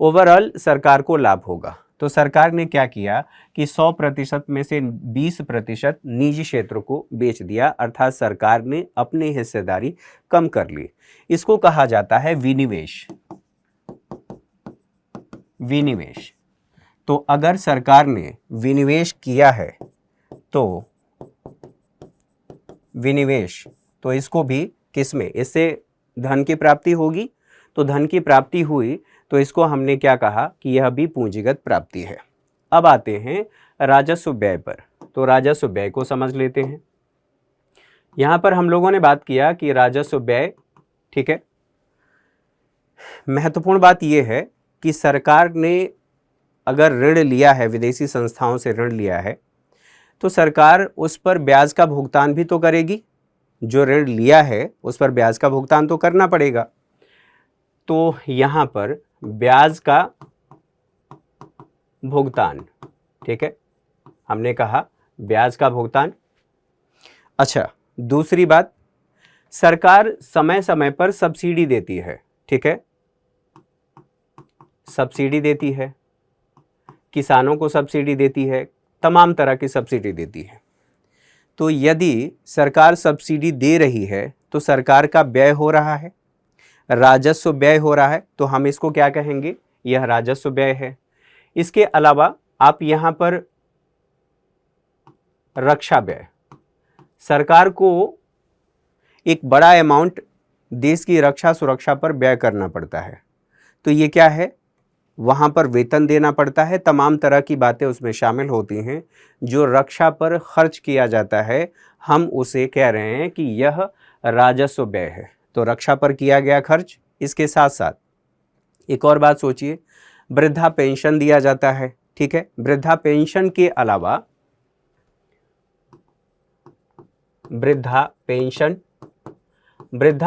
ओवरऑल सरकार को लाभ होगा। तो सरकार ने क्या किया कि 100% में से 20% निजी क्षेत्र को बेच दिया, अर्थात सरकार ने अपनी हिस्सेदारी कम कर ली। इसको कहा जाता है विनिवेश। विनिवेश। तो अगर सरकार ने विनिवेश किया है तो विनिवेश, तो इसको भी किसमें, इससे धन की प्राप्ति होगी। तो धन की प्राप्ति हुई तो इसको हमने क्या कहा कि यह भी पूंजीगत प्राप्ति है। अब आते हैं राजस्व व्यय पर। तो राजस्व व्यय को समझ लेते हैं। यहाँ पर हम लोगों ने बात किया कि राजस्व व्यय, ठीक है। महत्वपूर्ण बात यह है कि सरकार ने अगर ऋण लिया है, विदेशी संस्थाओं से ऋण लिया है, तो सरकार उस पर ब्याज का भुगतान भी तो करेगी। जो ऋण लिया है उस पर ब्याज का भुगतान तो करना पड़ेगा। तो यहाँ पर ब्याज का भुगतान, ठीक है, हमने कहा ब्याज का भुगतान। अच्छा, दूसरी बात, सरकार समय समय पर सब्सिडी देती है, ठीक है, सब्सिडी देती है, किसानों को सब्सिडी देती है, तमाम तरह की सब्सिडी देती है। तो यदि सरकार सब्सिडी दे रही है तो सरकार का व्यय हो रहा है, राजस्व व्यय हो रहा है, तो हम इसको क्या कहेंगे, यह राजस्व व्यय है। इसके अलावा आप यहाँ पर रक्षा व्यय, सरकार को एक बड़ा अमाउंट देश की रक्षा सुरक्षा पर व्यय करना पड़ता है, तो ये क्या है, वहाँ पर वेतन देना पड़ता है, तमाम तरह की बातें उसमें शामिल होती हैं। जो रक्षा पर खर्च किया जाता है हम उसे कह रहे हैं कि यह राजस्व व्यय है। तो रक्षा पर किया गया खर्च। इसके साथ साथ एक और बात सोचिए, वृद्धा पेंशन दिया जाता है, ठीक है। वृद्धा पेंशन के अलावा वृद्धा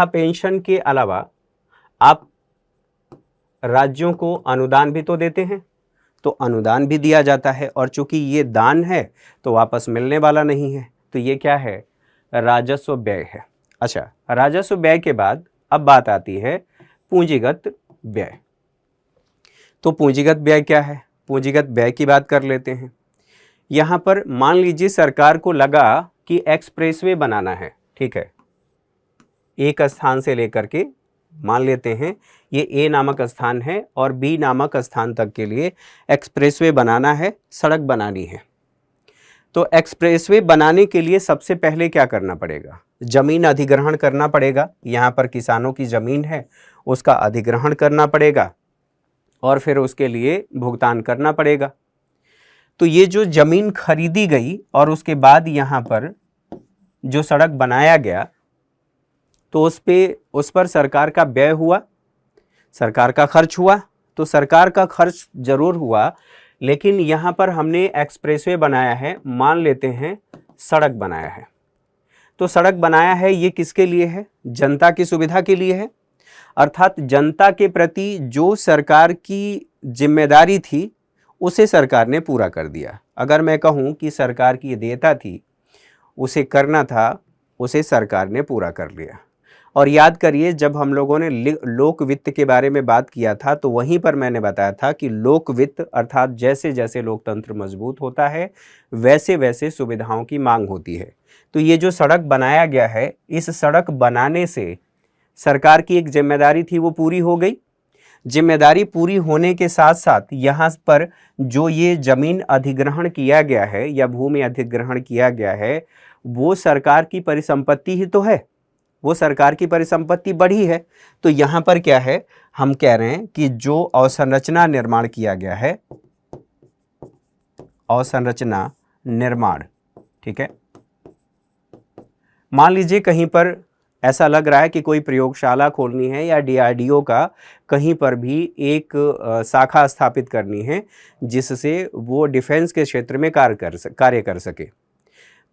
पेंशन के अलावा आप राज्यों को अनुदान भी तो देते हैं, तो अनुदान भी दिया जाता है, और चूंकि ये दान है तो वापस मिलने वाला नहीं है, तो ये क्या है, राजस्व व्यय है। अच्छा, राजस्व व्यय के बाद अब बात आती है पूंजीगत व्यय। तो पूंजीगत व्यय क्या है, पूंजीगत व्यय की बात कर लेते हैं। यहाँ पर मान लीजिए सरकार को लगा कि एक्सप्रेसवे बनाना है, ठीक है, एक स्थान से लेकर के, मान लेते हैं ये ए नामक स्थान है और बी नामक स्थान तक के लिए एक्सप्रेसवे बनाना है, सड़क बनानी है। तो एक्सप्रेसवे बनाने के लिए सबसे पहले क्या करना पड़ेगा, जमीन अधिग्रहण करना पड़ेगा। यहाँ पर किसानों की जमीन है, उसका अधिग्रहण करना पड़ेगा और फिर उसके लिए भुगतान करना पड़ेगा। तो ये जो जमीन खरीदी गई और उसके बाद यहाँ पर जो सड़क बनाया गया, तो उस पर सरकार का व्यय हुआ, सरकार का खर्च हुआ। तो सरकार का खर्च जरूर हुआ, लेकिन यहाँ पर हमने एक्सप्रेसवे बनाया है, मान लेते हैं सड़क बनाया है। तो सड़क बनाया है, ये किसके लिए है, जनता की सुविधा के लिए है। अर्थात जनता के प्रति जो सरकार की जिम्मेदारी थी उसे सरकार ने पूरा कर दिया। अगर मैं कहूँ कि सरकार की देयता थी, उसे करना था, उसे सरकार ने पूरा कर लिया। और याद करिए, जब हम लोगों ने लोक वित्त के बारे में बात किया था तो वहीं पर मैंने बताया था कि लोक वित्त अर्थात जैसे जैसे लोकतंत्र मजबूत होता है वैसे वैसे सुविधाओं की मांग होती है। तो ये जो सड़क बनाया गया है, इस सड़क बनाने से सरकार की एक जिम्मेदारी थी वो पूरी हो गई। जिम्मेदारी पूरी होने के साथ साथ यहाँ पर जो ये जमीन अधिग्रहण किया गया है या भूमि अधिग्रहण किया गया है, वो सरकार की परिसंपत्ति ही तो है, वो सरकार की परिसंपत्ति बढ़ी है। तो यहाँ पर क्या है, हम कह रहे हैं कि जो अवसंरचना निर्माण किया गया है, अवसंरचना निर्माण, ठीक है। मान लीजिए कहीं पर ऐसा लग रहा है कि कोई प्रयोगशाला खोलनी है या DRDO का कहीं पर भी एक शाखा स्थापित करनी है जिससे वो डिफेंस के क्षेत्र में कार्य कर सके।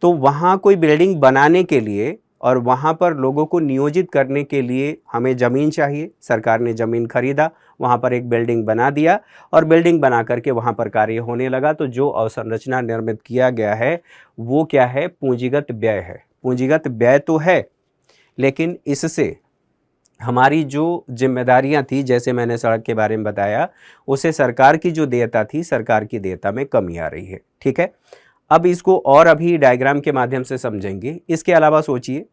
तो वहाँ कोई बिल्डिंग बनाने के लिए और वहाँ पर लोगों को नियोजित करने के लिए हमें ज़मीन चाहिए। सरकार ने ज़मीन खरीदा, वहाँ पर एक बिल्डिंग बना दिया और बिल्डिंग बना करके वहाँ पर कार्य होने लगा। तो जो अवसंरचना निर्मित किया गया है वो क्या है, पूंजीगत व्यय है। पूंजीगत व्यय तो है, लेकिन इससे हमारी जो जिम्मेदारियां थी, जैसे मैंने सड़क के बारे में बताया, उसे सरकार की जो देयता थी, सरकार की देयता में कमी आ रही है, ठीक है। अब इसको और अभी डायग्राम के माध्यम से समझेंगे। इसके अलावा सोचिए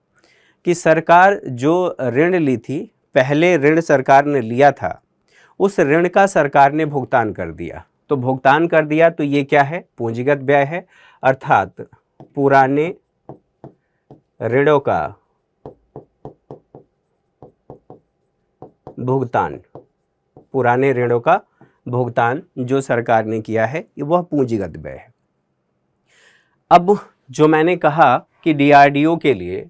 कि सरकार जो ऋण ली थी, पहले ऋण सरकार ने लिया था, उस ऋण का सरकार ने भुगतान कर दिया। तो भुगतान कर दिया तो ये क्या है, पूंजीगत व्यय है। अर्थात पुराने ऋणों का भुगतान, पुराने ऋणों का भुगतान जो सरकार ने किया है वह पूंजीगत व्यय है। अब जो मैंने कहा कि DRDO के लिए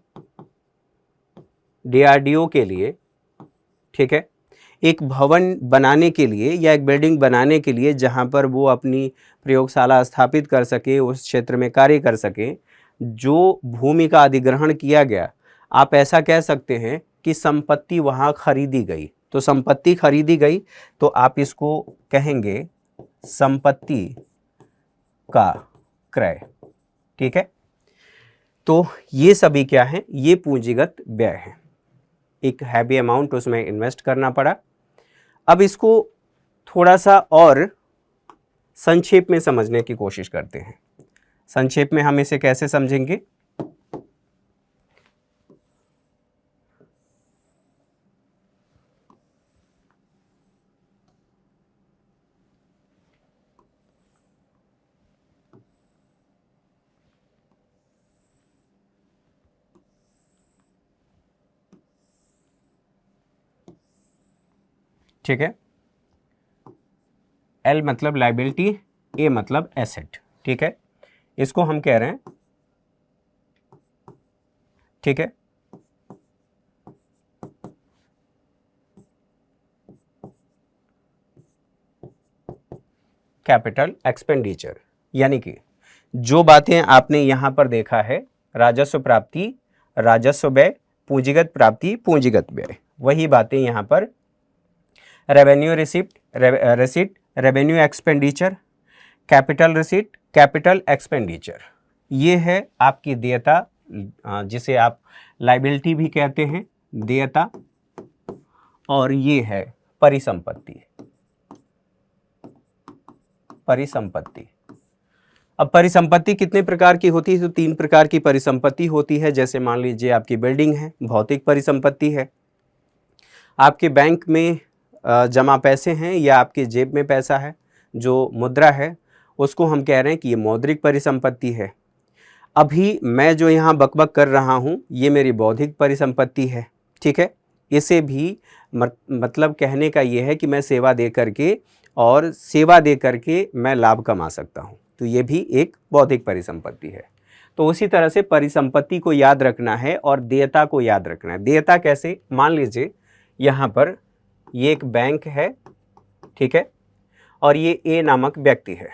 डीआरडीओ के लिए, ठीक है, एक भवन बनाने के लिए या एक बिल्डिंग बनाने के लिए जहां पर वो अपनी प्रयोगशाला स्थापित कर सके, उस क्षेत्र में कार्य कर सके, जो भूमि का अधिग्रहण किया गया, आप ऐसा कह सकते हैं कि संपत्ति वहां खरीदी गई। तो संपत्ति खरीदी गई तो आप इसको कहेंगे संपत्ति का क्रय, ठीक है। तो ये सभी क्या है, ये पूंजीगत व्यय है। एक हैवी अमाउंट उसमें इन्वेस्ट करना पड़ा। अब इसको थोड़ा सा और संक्षेप में समझने की कोशिश करते हैं। संक्षेप में हम इसे कैसे समझेंगे? ठीक है, एल मतलब लाइबिलिटी, ए मतलब एसेट, ठीक है। इसको हम कह रहे हैं, ठीक है, कैपिटल एक्सपेंडिचर। यानी कि जो बातें आपने यहां पर देखा है, राजस्व प्राप्ति, राजस्व व्यय, पूंजीगत प्राप्ति, पूंजीगत व्यय, वही बातें यहां पर revenue receipt, revenue expenditure, capital receipt, capital expenditure, ये है आपकी देयता, जिसे आप लाइबिलिटी भी कहते हैं, देयता, और ये है परिसंपत्ति। परिसंपत्ति, अब परिसंपत्ति कितने प्रकार की होती है? तो 3 प्रकार की परिसंपत्ति होती है। जैसे मान लीजिए आपकी बिल्डिंग है, भौतिक परिसंपत्ति है, आपके बैंक में जमा पैसे हैं या आपके जेब में पैसा है, जो मुद्रा है, उसको हम कह रहे हैं कि ये मौद्रिक परिसंपत्ति है। अभी मैं जो यहाँ बकबक कर रहा हूँ, ये मेरी बौद्धिक परिसंपत्ति है, ठीक है। इसे भी मतलब कहने का ये है कि मैं सेवा दे करके, और सेवा दे करके मैं लाभ कमा सकता हूँ, तो ये भी एक बौद्धिक परिसंपत्ति है। तो उसी तरह से परिसंपत्ति को याद रखना है और देयता को याद रखना है। देयता कैसे? मान लीजिए यहाँ पर ये एक बैंक है, ठीक है, और ये ए नामक व्यक्ति है।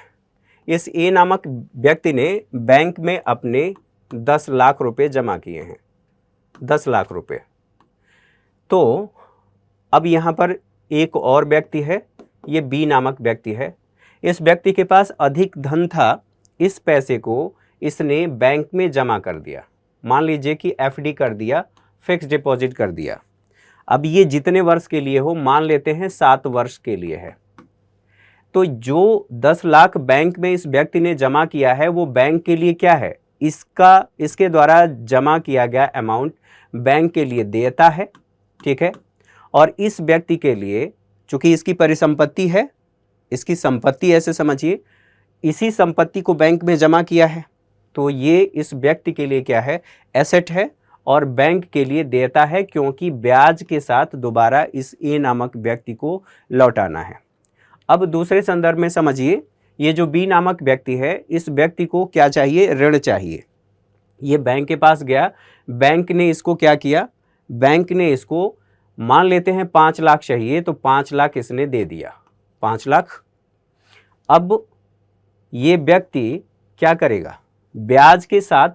इस ए नामक व्यक्ति ने बैंक में अपने 10 लाख रुपए जमा किए हैं, 10 लाख रुपए। तो अब यहाँ पर एक और व्यक्ति है, ये बी नामक व्यक्ति है। इस व्यक्ति के पास अधिक धन था, इस पैसे को इसने बैंक में जमा कर दिया। मान लीजिए कि एफडी कर दिया, फिक्स डिपॉजिट कर दिया। अब ये जितने वर्ष के लिए हो, मान लेते हैं 7 वर्ष के लिए है। तो जो 10 लाख बैंक में इस व्यक्ति ने जमा किया है, वो बैंक के लिए क्या है? इसके द्वारा जमा किया गया अमाउंट बैंक के लिए देयता है, ठीक है। और इस व्यक्ति के लिए, चूंकि इसकी परिसंपत्ति है, इसकी संपत्ति ऐसे समझिए, इसी संपत्ति को बैंक में जमा किया है, तो ये इस व्यक्ति के लिए क्या है? एसेट है, और बैंक के लिए देयता है, क्योंकि ब्याज के साथ दोबारा इस ए नामक व्यक्ति को लौटाना है। अब दूसरे संदर्भ में समझिए, ये जो बी नामक व्यक्ति है, इस व्यक्ति को क्या चाहिए? ऋण चाहिए। ये बैंक के पास गया, बैंक ने इसको क्या किया? बैंक ने इसको, मान लेते हैं 5 लाख चाहिए, तो 5 लाख इसने दे दिया, 5 लाख। अब ये व्यक्ति क्या करेगा? ब्याज के साथ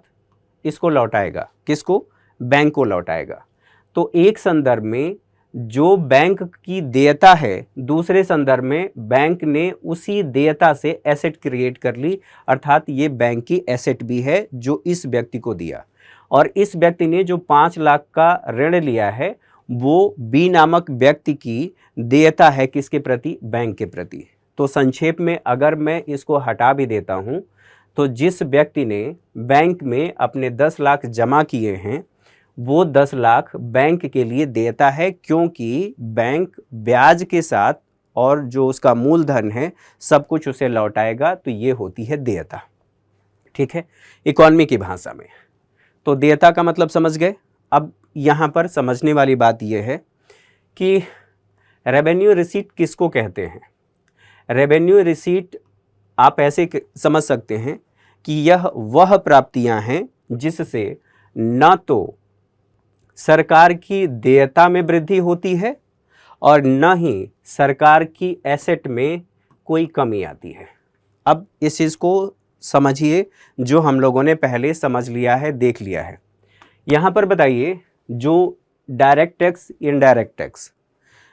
इसको लौटाएगा। किसको? बैंक को लौटाएगा। तो एक संदर्भ में जो बैंक की देयता है, दूसरे संदर्भ में बैंक ने उसी देयता से एसेट क्रिएट कर ली, अर्थात ये बैंक की एसेट भी है जो इस व्यक्ति को दिया। और इस व्यक्ति ने जो 5 लाख का ऋण लिया है, वो बी नामक व्यक्ति की देयता है, किसके प्रति? बैंक के प्रति। तो संक्षेप में अगर मैं इसको हटा भी देता हूँ, तो जिस व्यक्ति ने बैंक में अपने 10 लाख जमा किए हैं, वो 10 लाख बैंक के लिए देयता है, क्योंकि बैंक ब्याज के साथ और जो उसका मूलधन है सब कुछ उसे लौटाएगा। तो ये होती है देयता, ठीक है, इकोनॉमी की भाषा में। तो देयता का मतलब समझ गए। अब यहाँ पर समझने वाली बात यह है कि रेवेन्यू रिसीट किसको कहते हैं? रेवेन्यू रिसीट आप ऐसे समझ सकते हैं कि यह वह प्राप्तियां हैं जिससे न तो सरकार की देयता में वृद्धि होती है और न ही सरकार की एसेट में कोई कमी आती है। अब इस चीज़ को समझिए जो हम लोगों ने पहले समझ लिया है, देख लिया है। यहाँ पर बताइए, जो डायरेक्ट टैक्स, इनडायरेक्ट टैक्स,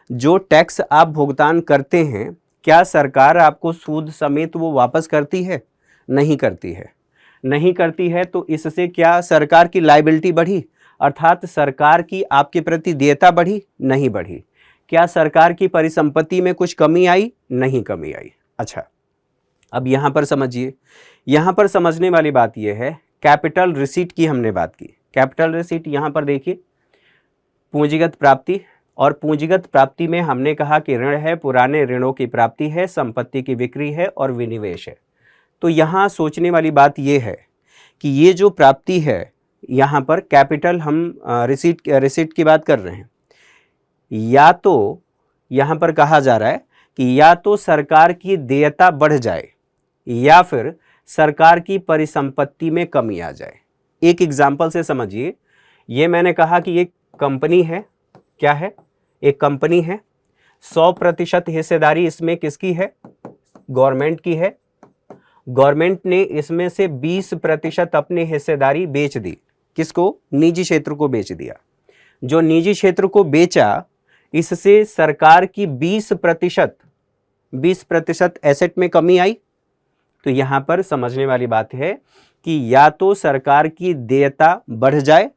जो टैक्स आप भुगतान करते हैं, क्या सरकार आपको सूद समेत वो वापस करती है? नहीं करती है। नहीं करती है तो इससे क्या सरकार की लायबिलिटी बढ़ी, अर्थात सरकार की आपके प्रति देयता बढ़ी? नहीं बढ़ी। क्या सरकार की परिसंपत्ति में कुछ कमी आई? नहीं कमी आई। अच्छा, अब यहाँ पर समझिए, यहाँ पर समझने वाली बात यह है, कैपिटल रिसीट की हमने बात की। कैपिटल रिसीट यहाँ पर देखिए, पूंजीगत प्राप्ति, और पूंजीगत प्राप्ति में हमने कहा कि ऋण है, पुराने ऋणों की प्राप्ति है, संपत्ति की बिक्री है और विनिवेश है। तो यहाँ सोचने वाली बात यह है कि ये जो प्राप्ति है, यहाँ पर कैपिटल हम रिसीट की बात कर रहे हैं, या तो यहाँ पर कहा जा रहा है कि या तो सरकार की देयता बढ़ जाए या फिर सरकार की परिसंपत्ति में कमी आ जाए। एक एग्जाम्पल से समझिए, ये मैंने कहा कि एक कंपनी है, क्या है? एक कंपनी है, 100% हिस्सेदारी इसमें किसकी है? गवर्नमेंट की है। गवर्नमेंट ने इसमें से 20% अपनी हिस्सेदारी बेच दी। किसको? निजी क्षेत्र को बेच दिया। जो निजी क्षेत्र को बेचा, इससे सरकार की 20% एसेट में कमी आई। तो यहाँ पर समझने वाली बात है कि या तो सरकार की देयता बढ़ जाए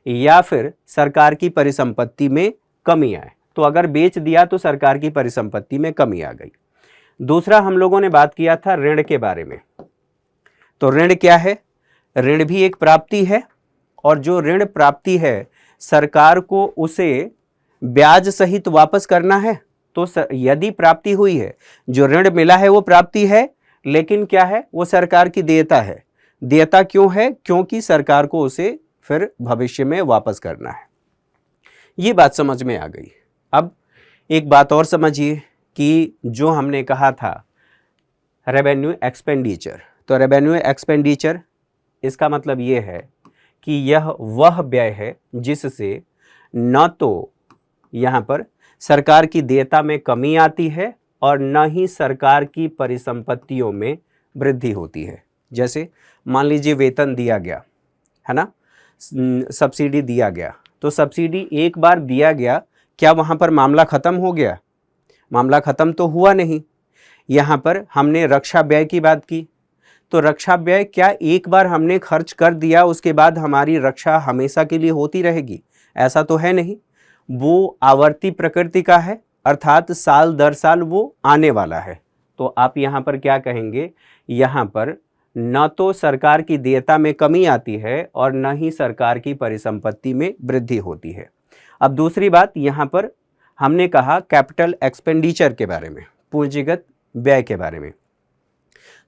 या फिर सरकार की परिसंपत्ति में कमी आए। तो अगर बेच दिया तो सरकार की परिसंपत्ति में कमी आ गई। दूसरा हम लोगों ने बात किया था ऋण के बारे में। तो ऋण क्या है? ऋण भी एक प्राप्ति है, और जो ऋण प्राप्ति है सरकार को उसे ब्याज सहित वापस करना है। तो यदि प्राप्ति हुई है, जो ऋण मिला है वो प्राप्ति है, लेकिन क्या है? वो सरकार की देयता है। देयता क्यों है? क्योंकि सरकार को उसे फिर भविष्य में वापस करना है। ये बात समझ में आ गई। अब एक बात और समझिए कि जो हमने कहा था रेवेन्यू एक्सपेंडिचर, तो रेवेन्यू एक्सपेंडिचर इसका मतलब ये है कि यह वह व्यय है जिससे न तो यहाँ पर सरकार की देयता में कमी आती है और न ही सरकार की परिसंपत्तियों में वृद्धि होती है। जैसे मान लीजिए वेतन दिया गया है ना, सब्सिडी दिया गया, तो सब्सिडी एक बार दिया गया, क्या वहाँ पर मामला ख़त्म हो गया? मामला ख़त्म तो हुआ नहीं। यहाँ पर हमने रक्षा व्यय की बात की, तो रक्षा व्यय क्या एक बार हमने खर्च कर दिया उसके बाद हमारी रक्षा हमेशा के लिए होती रहेगी? ऐसा तो है नहीं। वो आवर्ती प्रकृति का है, अर्थात साल दर साल वो आने वाला है। तो आप यहाँ पर क्या कहेंगे? यहाँ पर न तो सरकार की देयता में कमी आती है और न ही सरकार की परिसंपत्ति में वृद्धि होती है। अब दूसरी बात, यहाँ पर हमने कहा कैपिटल एक्सपेंडिचर के बारे में, पूंजीगत व्यय के बारे में।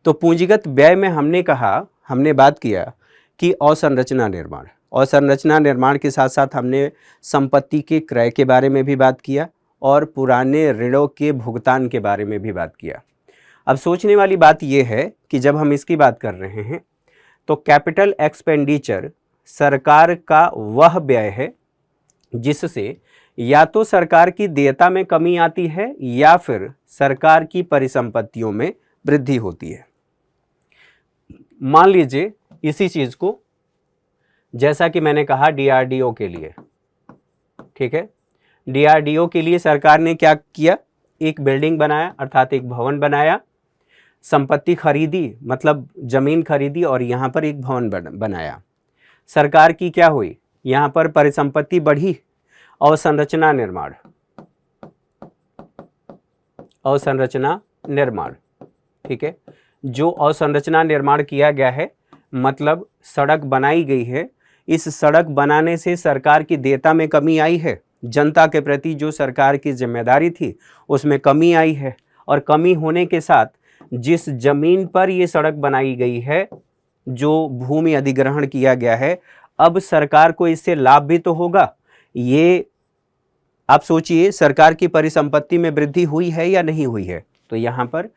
तो पूंजीगत व्यय में हमने बात किया कि अवसंरचना निर्माण, और संरचना निर्माण के साथ साथ हमने संपत्ति के क्रय के बारे में भी बात किया और पुराने ऋणों के भुगतान के बारे में भी बात किया। अब सोचने वाली बात यह है कि जब हम इसकी बात कर रहे हैं तो कैपिटल एक्सपेंडिचर सरकार का वह व्यय है जिससे या तो सरकार की देयता में कमी आती है या फिर सरकार की परिसंपत्तियों में वृद्धि होती है। मान लीजिए इसी चीज़ को, जैसा कि मैंने कहा डीआरडीओ के लिए, ठीक है, डीआरडीओ के लिए सरकार ने क्या किया? एक बिल्डिंग बनाया, अर्थात एक भवन बनाया, संपत्ति खरीदी, मतलब जमीन खरीदी, और यहाँ पर एक भवन बनाया। सरकार की क्या हुई? यहाँ पर परिसंपत्ति बढ़ी। अवसंरचना निर्माण, अवसंरचना निर्माण, ठीक है, जो अवसंरचना निर्माण किया गया है, मतलब सड़क बनाई गई है, इस सड़क बनाने से सरकार की देयता में कमी आई है, जनता के प्रति जो सरकार की जिम्मेदारी थी उसमें कमी आई है, और कमी होने के साथ जिस जमीन पर ये सड़क बनाई गई है, जो भूमि अधिग्रहण किया गया है, अब सरकार को इससे लाभ भी तो होगा। ये आप सोचिए, सरकार की परिसंपत्ति में वृद्धि हुई है या नहीं हुई है? तो यहाँ पर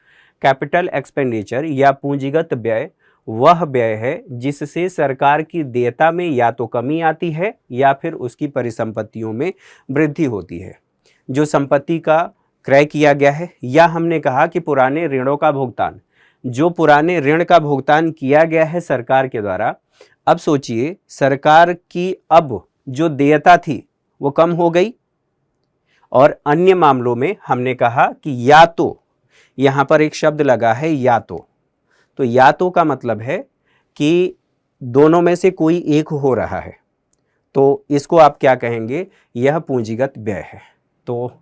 कैपिटल एक्सपेंडिचर या पूंजीगत व्यय वह व्यय है जिससे सरकार की देयता में या तो कमी आती है या फिर उसकी परिसंपत्तियों में वृद्धि होती है। जो संपत्ति का क्रय किया गया है, या हमने कहा कि पुराने ऋणों का भुगतान, जो पुराने ऋण का भुगतान किया गया है सरकार के द्वारा। अब सोचिए, सरकार की अब जो देयता थी वो कम हो गई। और अन्य मामलों में हमने कहा कि या तो, यहाँ पर एक शब्द लगा है या तो या तो का मतलब है कि दोनों में से कोई एक हो रहा है, तो इसको आप क्या कहेंगे, यह पूंजीगत व्यय है। तो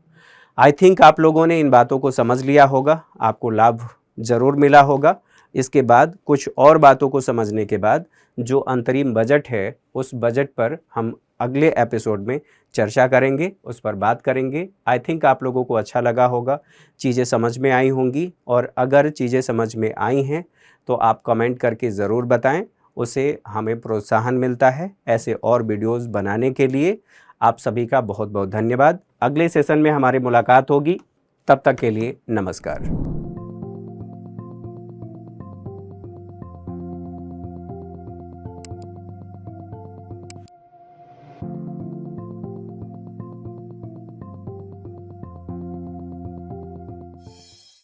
आई थिंक आप लोगों ने इन बातों को समझ लिया होगा, आपको लाभ ज़रूर मिला होगा। इसके बाद कुछ और बातों को समझने के बाद जो अंतरिम बजट है, उस बजट पर हम अगले एपिसोड में चर्चा करेंगे, उस पर बात करेंगे। आई थिंक आप लोगों को अच्छा लगा होगा, चीज़ें समझ में आई होंगी। और अगर चीज़ें समझ में आई हैं तो आप कमेंट करके ज़रूर बताएं, उसे हमें प्रोत्साहन मिलता है ऐसे और वीडियोज़ बनाने के लिए। आप सभी का बहुत बहुत धन्यवाद। अगले सेशन में हमारी मुलाकात होगी, तब तक के लिए नमस्कार।